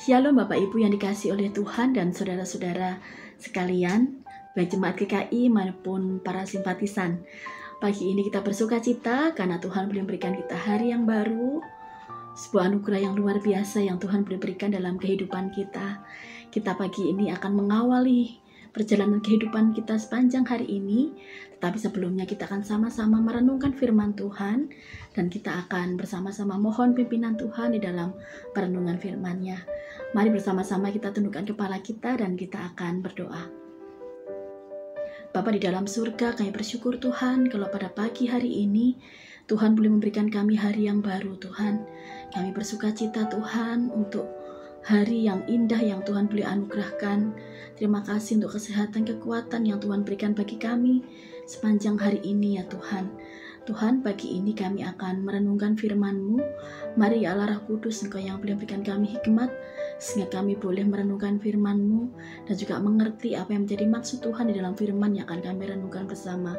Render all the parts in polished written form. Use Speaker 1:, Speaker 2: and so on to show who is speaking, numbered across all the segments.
Speaker 1: Shalom Bapak Ibu yang dikasihi oleh Tuhan dan saudara-saudara sekalian, baik jemaat GKI maupun para simpatisan. Pagi ini kita bersuka cita karena Tuhan boleh memberikan kita hari yang baru, sebuah anugerah yang luar biasa yang Tuhan boleh berikan dalam kehidupan kita. Kita pagi ini akan mengawali perjalanan kehidupan kita sepanjang hari ini, tetapi sebelumnya kita akan sama-sama merenungkan firman Tuhan dan kita akan bersama-sama mohon pimpinan Tuhan di dalam perenungan firman-Nya. Mari bersama-sama kita tundukkan kepala kita dan kita akan berdoa. Bapa di dalam surga, kami bersyukur Tuhan kalau pada pagi hari ini Tuhan boleh memberikan kami hari yang baru Tuhan. Kami bersuka cita Tuhan untuk hari yang indah yang Tuhan boleh anugerahkan. Terima kasih untuk kesehatan, kekuatan yang Tuhan berikan bagi kami sepanjang hari ini ya Tuhan. Tuhan, pagi ini kami akan merenungkan firman-Mu. Mari ya Allah Roh Kudus, Engkau yang boleh berikan kami hikmat, sehingga kami boleh merenungkan firman-Mu dan juga mengerti apa yang menjadi maksud Tuhan di dalam firman yang akan kami renungkan bersama.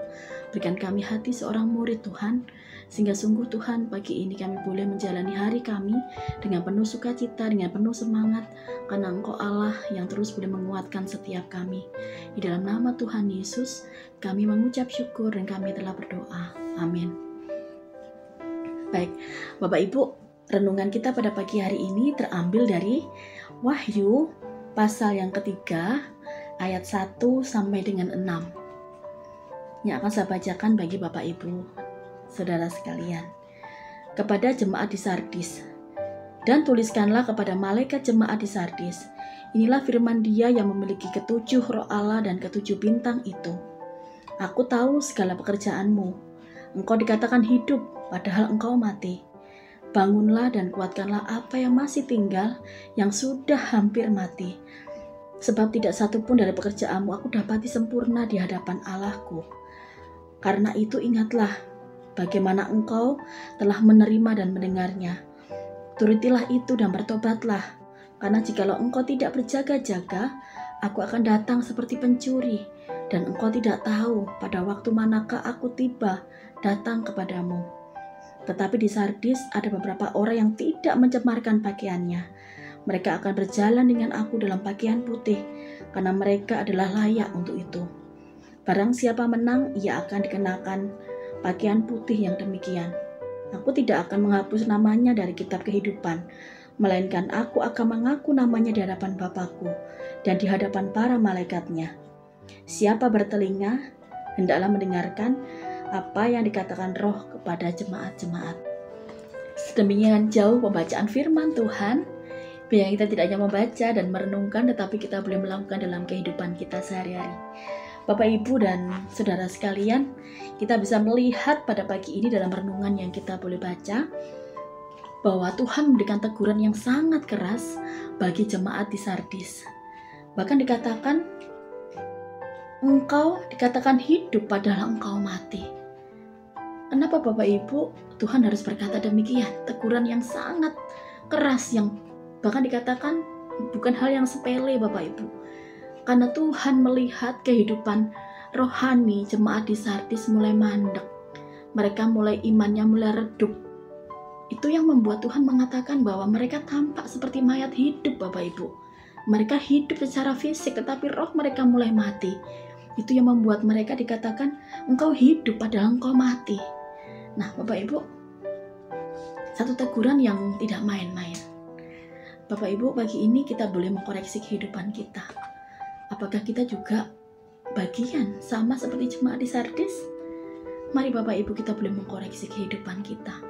Speaker 1: Berikan kami hati seorang murid Tuhan, sehingga sungguh Tuhan pagi ini kami boleh menjalani hari kami dengan penuh sukacita, dengan penuh semangat, karena Engkau Allah yang terus boleh menguatkan setiap kami. Di dalam nama Tuhan Yesus, kami mengucap syukur dan kami telah berdoa. Amin. Baik, Bapak Ibu, renungan kita pada pagi hari ini terambil dari Wahyu pasal yang ketiga, ayat 1 sampai dengan 6. Yang akan saya bacakan bagi Bapak Ibu, saudara sekalian. Kepada jemaat di Sardis, dan tuliskanlah kepada malaikat jemaat di Sardis, inilah firman Dia yang memiliki ketujuh roh Allah dan ketujuh bintang itu. Aku tahu segala pekerjaanmu. Engkau dikatakan hidup, padahal engkau mati. Bangunlah dan kuatkanlah apa yang masih tinggal, yang sudah hampir mati. Sebab tidak satu pun dari pekerjaanmu aku dapati sempurna di hadapan Allahku. Karena itu ingatlah bagaimana engkau telah menerima dan mendengarnya. Turutilah itu dan bertobatlah, karena jikalau engkau tidak berjaga-jaga, aku akan datang seperti pencuri, dan engkau tidak tahu pada waktu manakah aku tiba datang kepadamu. Tetapi di Sardis ada beberapa orang yang tidak mencemarkan pakaiannya. Mereka akan berjalan dengan aku dalam pakaian putih, karena mereka adalah layak untuk itu. Barang siapa menang, ia akan dikenakan pakaian putih yang demikian. Aku tidak akan menghapus namanya dari kitab kehidupan, melainkan aku akan mengaku namanya di hadapan Bapa-Ku dan di hadapan para malaikatnya. Siapa bertelinga, hendaklah mendengarkan apa yang dikatakan Roh kepada jemaat-jemaat. Sedemikian jauh pembacaan firman Tuhan, biar kita tidak hanya membaca dan merenungkan, tetapi kita boleh melakukan dalam kehidupan kita sehari-hari. Bapak, Ibu, dan saudara sekalian, kita bisa melihat pada pagi ini dalam renungan yang kita boleh baca, bahwa Tuhan memberikan teguran yang sangat keras bagi jemaat di Sardis. Bahkan dikatakan, engkau dikatakan hidup padahal engkau mati. Kenapa Bapak Ibu Tuhan harus berkata demikian? Teguran yang sangat keras yang bahkan dikatakan bukan hal yang sepele Bapak Ibu. Karena Tuhan melihat kehidupan rohani jemaat di Sardis mulai mandek. Mereka mulai imannya mulai redup. Itu yang membuat Tuhan mengatakan bahwa mereka tampak seperti mayat hidup Bapak Ibu. Mereka hidup secara fisik tetapi roh mereka mulai mati. Itu yang membuat mereka dikatakan engkau hidup padahal engkau mati. Nah Bapak Ibu, satu teguran yang tidak main-main. Bapak Ibu, pagi ini kita boleh mengkoreksi kehidupan kita. Apakah kita juga bagian sama seperti jemaat di Sardis? Mari Bapak Ibu kita boleh mengkoreksi kehidupan kita.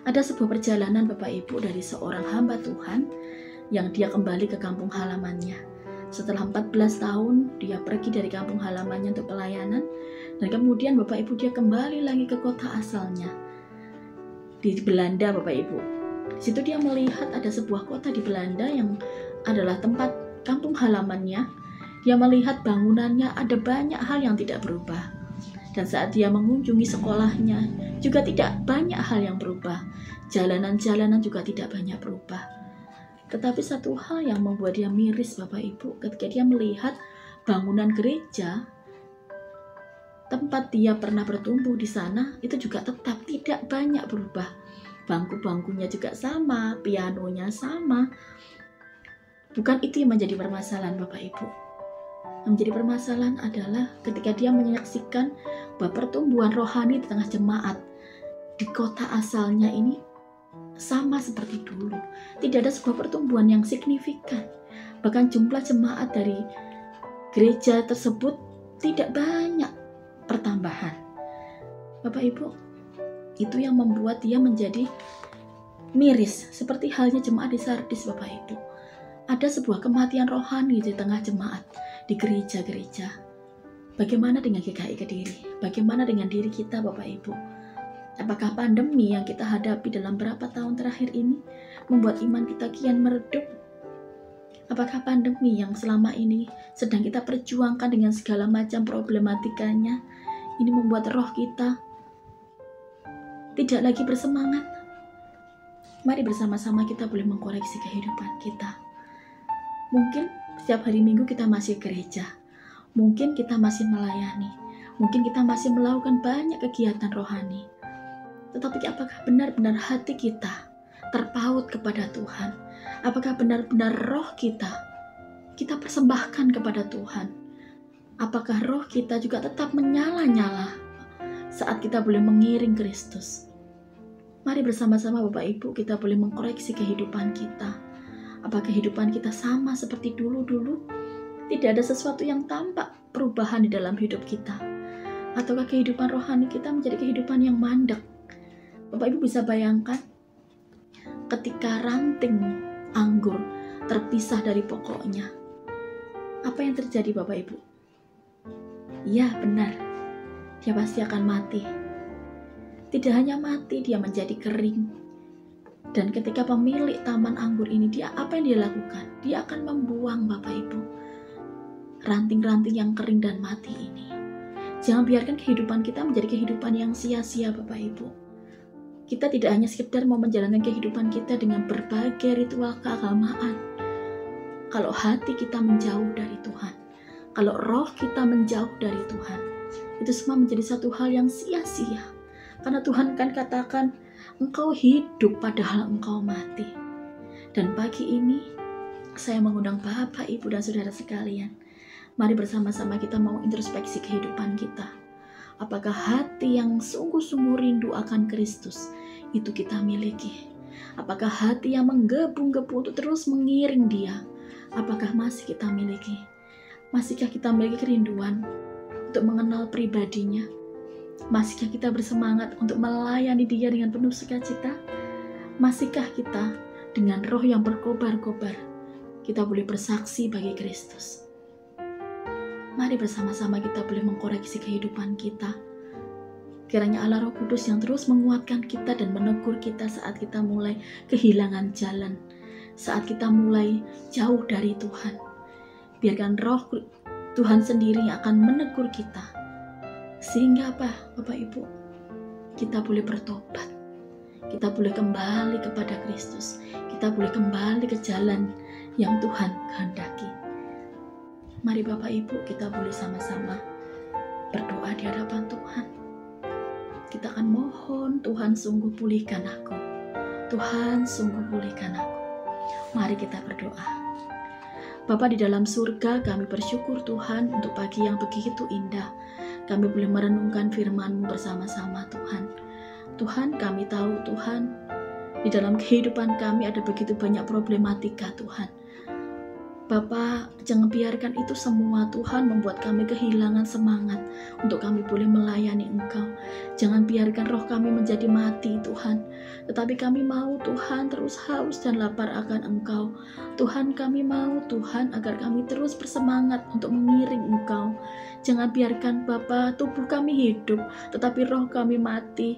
Speaker 1: Ada sebuah perjalanan Bapak Ibu dari seorang hamba Tuhan yang dia kembali ke kampung halamannya. Setelah 14 tahun dia pergi dari kampung halamannya untuk pelayanan, dan kemudian Bapak Ibu dia kembali lagi ke kota asalnya di Belanda Bapak Ibu. Di situ dia melihat ada sebuah kota di Belanda yang adalah tempat kampung halamannya. Dia melihat bangunannya ada banyak hal yang tidak berubah. Dan saat dia mengunjungi sekolahnya juga tidak banyak hal yang berubah. Jalanan-jalanan juga tidak banyak berubah. Tetapi satu hal yang membuat dia miris Bapak Ibu, ketika dia melihat bangunan gereja tempat dia pernah bertumbuh di sana itu juga tetap tidak banyak berubah. Bangku-bangkunya juga sama, pianonya sama, Bukan itu yang menjadi permasalahan Bapak Ibu. Yang menjadi permasalahan adalah ketika dia menyaksikan bahwa pertumbuhan rohani di tengah jemaat di kota asalnya ini sama seperti dulu. Tidak ada sebuah pertumbuhan yang signifikan. Bahkan jumlah jemaat dari gereja tersebut tidak banyak pertambahan. Bapak Ibu, itu yang membuat dia menjadi miris, seperti halnya jemaat di Sardis Bapak Ibu. Ada sebuah kematian rohani di tengah jemaat, di gereja-gereja. Bagaimana dengan GKI Kediri? Bagaimana dengan diri kita Bapak Ibu? Apakah pandemi yang kita hadapi dalam beberapa tahun terakhir ini membuat iman kita kian meredup? Apakah pandemi yang selama ini sedang kita perjuangkan dengan segala macam problematikanya ini membuat roh kita tidak lagi bersemangat? Mari bersama-sama kita boleh mengkoreksi kehidupan kita. Mungkin setiap hari Minggu kita masih gereja, mungkin kita masih melayani, mungkin kita masih melakukan banyak kegiatan rohani. Tetapi apakah benar-benar hati kita terpaut kepada Tuhan? Apakah benar-benar roh kita persembahkan kepada Tuhan? Apakah roh kita juga tetap menyala-nyala saat kita boleh mengiring Kristus? Mari bersama-sama Bapak Ibu kita boleh mengkoreksi kehidupan kita. Apakah kehidupan kita sama seperti dulu-dulu? Tidak ada sesuatu yang tampak perubahan di dalam hidup kita. Ataukah kehidupan rohani kita menjadi kehidupan yang mandek? Bapak Ibu bisa bayangkan ketika ranting anggur terpisah dari pokoknya. Apa yang terjadi Bapak Ibu? Ya benar, dia pasti akan mati. Tidak hanya mati, dia menjadi kering. Dan ketika pemilik taman anggur ini, apa yang dia lakukan? Dia akan membuang Bapak Ibu ranting-ranting yang kering dan mati ini. Jangan biarkan kehidupan kita menjadi kehidupan yang sia-sia Bapak Ibu. Kita tidak hanya sekedar mau menjalankan kehidupan kita dengan berbagai ritual keagamaan. Kalau hati kita menjauh dari Tuhan, kalau roh kita menjauh dari Tuhan, itu semua menjadi satu hal yang sia-sia. Karena Tuhan kan katakan, engkau hidup padahal engkau mati. Dan pagi ini, saya mengundang Bapak, Ibu, dan Saudara sekalian. Mari bersama-sama kita mau introspeksi kehidupan kita. Apakah hati yang sungguh-sungguh rindu akan Kristus itu kita miliki? Apakah hati yang menggebu-gebu untuk terus mengiring Dia? Apakah masih kita miliki? Masihkah kita memiliki kerinduan untuk mengenal pribadinya? Masihkah kita bersemangat untuk melayani Dia dengan penuh sukacita? Masihkah kita dengan roh yang berkobar-kobar kita boleh bersaksi bagi Kristus? Mari bersama-sama kita boleh mengkoreksi kehidupan kita. Kiranya Allah Roh Kudus yang terus menguatkan kita dan menegur kita saat kita mulai kehilangan jalan, saat kita mulai jauh dari Tuhan. Biarkan Roh Tuhan sendiri yang akan menegur kita. Sehingga apa, Bapak Ibu? Kita boleh bertobat. Kita boleh kembali kepada Kristus. Kita boleh kembali ke jalan yang Tuhan kehendaki. Mari Bapak Ibu kita boleh sama-sama berdoa di hadapan Tuhan. Kita akan mohon, Tuhan sungguh pulihkan aku. Tuhan sungguh pulihkan aku. Mari kita berdoa. Bapa di dalam surga, kami bersyukur Tuhan untuk pagi yang begitu indah. Kami boleh merenungkan firman-Mu bersama-sama Tuhan. Tuhan, kami tahu Tuhan, di dalam kehidupan kami ada begitu banyak problematika Tuhan. Bapak, jangan biarkan itu semua Tuhan membuat kami kehilangan semangat untuk kami boleh melayani Engkau. Jangan biarkan roh kami menjadi mati Tuhan. Tetapi kami mau Tuhan terus haus dan lapar akan Engkau. Tuhan, kami mau Tuhan agar kami terus bersemangat untuk mengiring Engkau. Jangan biarkan Bapa tubuh kami hidup tetapi roh kami mati.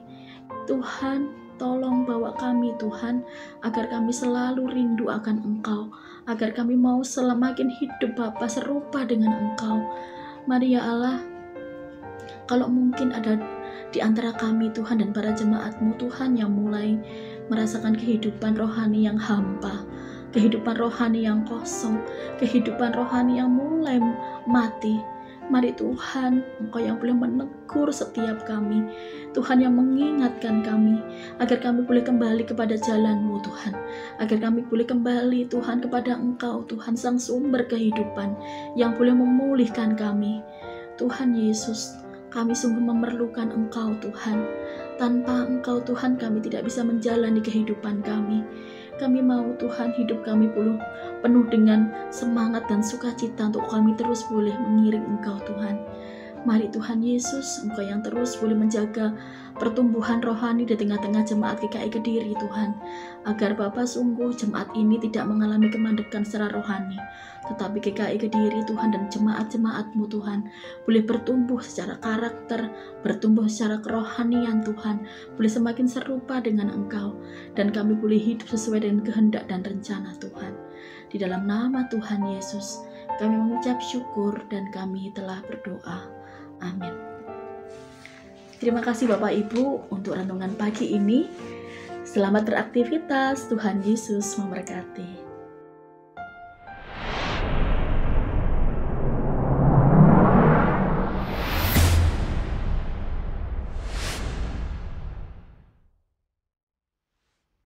Speaker 1: Tuhan, tolong bawa kami Tuhan agar kami selalu rindu akan Engkau, agar kami mau semakin hidup Bapa serupa dengan Engkau. Mari ya Allah, kalau mungkin ada di antara kami Tuhan dan para jemaat-Mu Tuhan yang mulai merasakan kehidupan rohani yang hampa, kehidupan rohani yang kosong, kehidupan rohani yang mulai mati. Mari Tuhan, Engkau yang boleh menegur setiap kami, Tuhan yang mengingatkan kami, agar kami boleh kembali kepada jalan-Mu Tuhan, agar kami boleh kembali Tuhan kepada Engkau Tuhan, Sang Sumber kehidupan, yang boleh memulihkan kami. Tuhan Yesus, kami sungguh memerlukan Engkau Tuhan. Tanpa Engkau Tuhan, kami tidak bisa menjalani kehidupan kami. Kami mau Tuhan hidup kami penuh dengan semangat dan sukacita untuk kami terus boleh mengiring Engkau Tuhan. Mari Tuhan Yesus, Engkau yang terus boleh menjaga pertumbuhan rohani di tengah-tengah jemaat GKI Kediri Tuhan, agar Bapa sungguh jemaat ini tidak mengalami kemandekan secara rohani, tetapi GKI Kediri Tuhan dan jemaat-jemaat-Mu Tuhan boleh bertumbuh secara karakter, bertumbuh secara kerohanian Tuhan, boleh semakin serupa dengan Engkau, dan kami boleh hidup sesuai dengan kehendak dan rencana Tuhan. Di dalam nama Tuhan Yesus, kami mengucap syukur dan kami telah berdoa. Amin. Terima kasih Bapak Ibu untuk renungan pagi ini. Selamat beraktivitas, Tuhan Yesus memberkati.